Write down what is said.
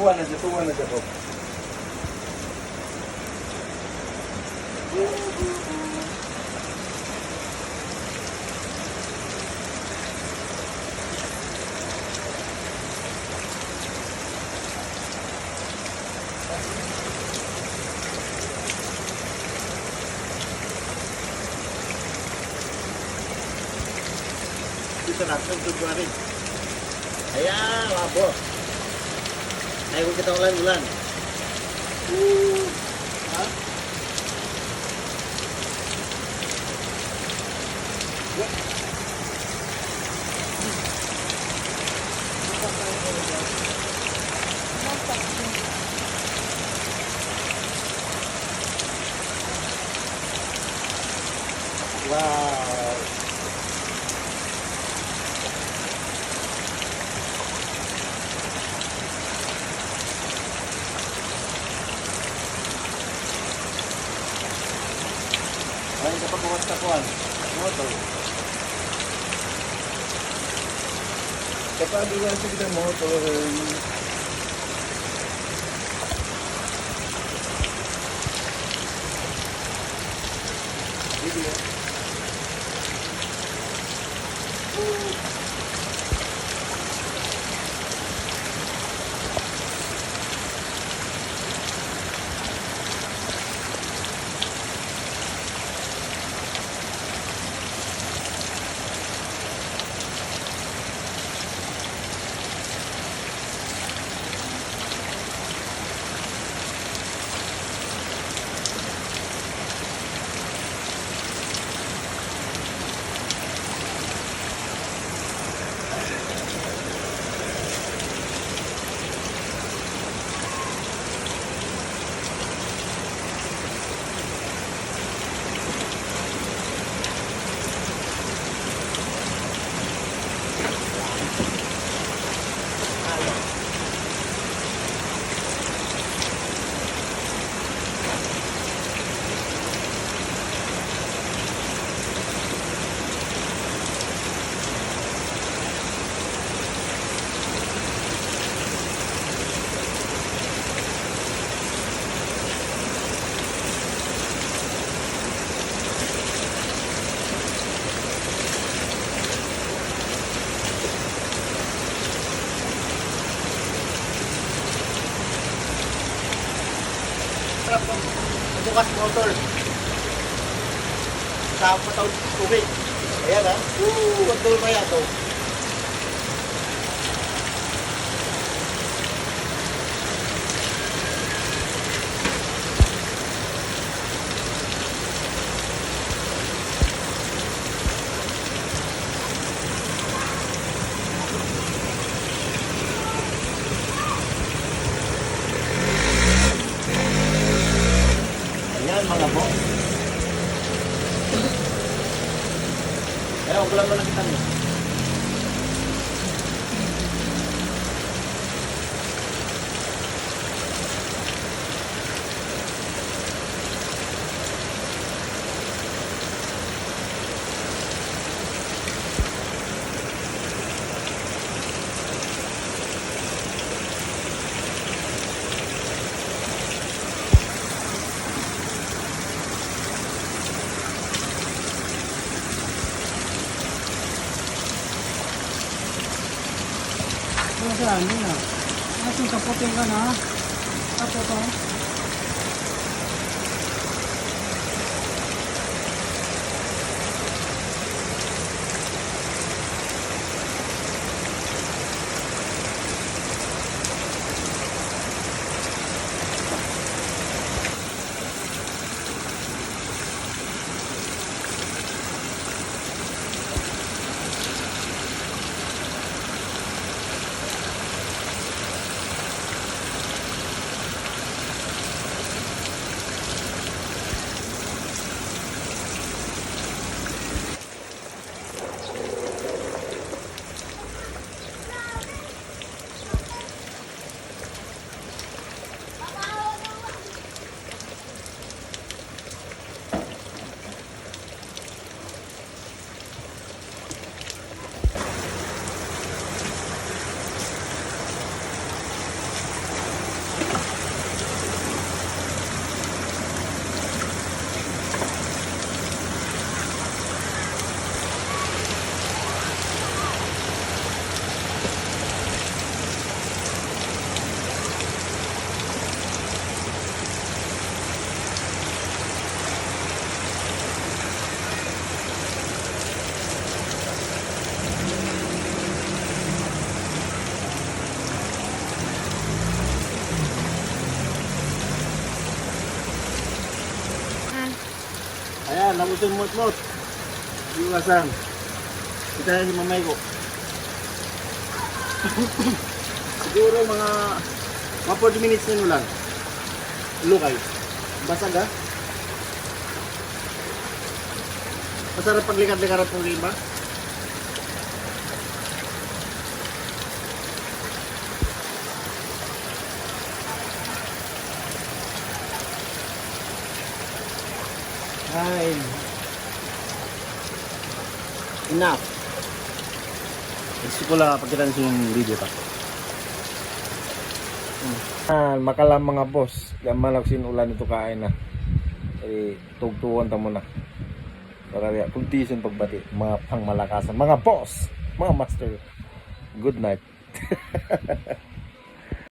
tuwa na siya to. Dito natin, February. Ayan, labo. Ay, kung kita ulan-ulan. Ha? Wow. Ay, dapat bukas tapuan. Motor. Dapat bukas kita motor. Video. Bukas motor. Sa patawid tubig. Ayan ha. Control mo yan to. Ayan mga bo. Ayan, kulang mo lang kita niyo. Saan din na. Ating kaputin ka na. Apo to. Yan, nabutin mot-mot. Iwasan. Kita na si mamay ko. Siguro mga 40 minutes na lang. Lukay. Basag ha? Masarap paglikat-likat ng lima. Ay. Enough. Gusto ko lang pagkitan yung video pa. Makalam mga boss, gaman ako sinulan ito kain na. Tugtuon ta mo na. Para ya condition pagbati, mga pangmalakasan, mga boss, mga master. Good night.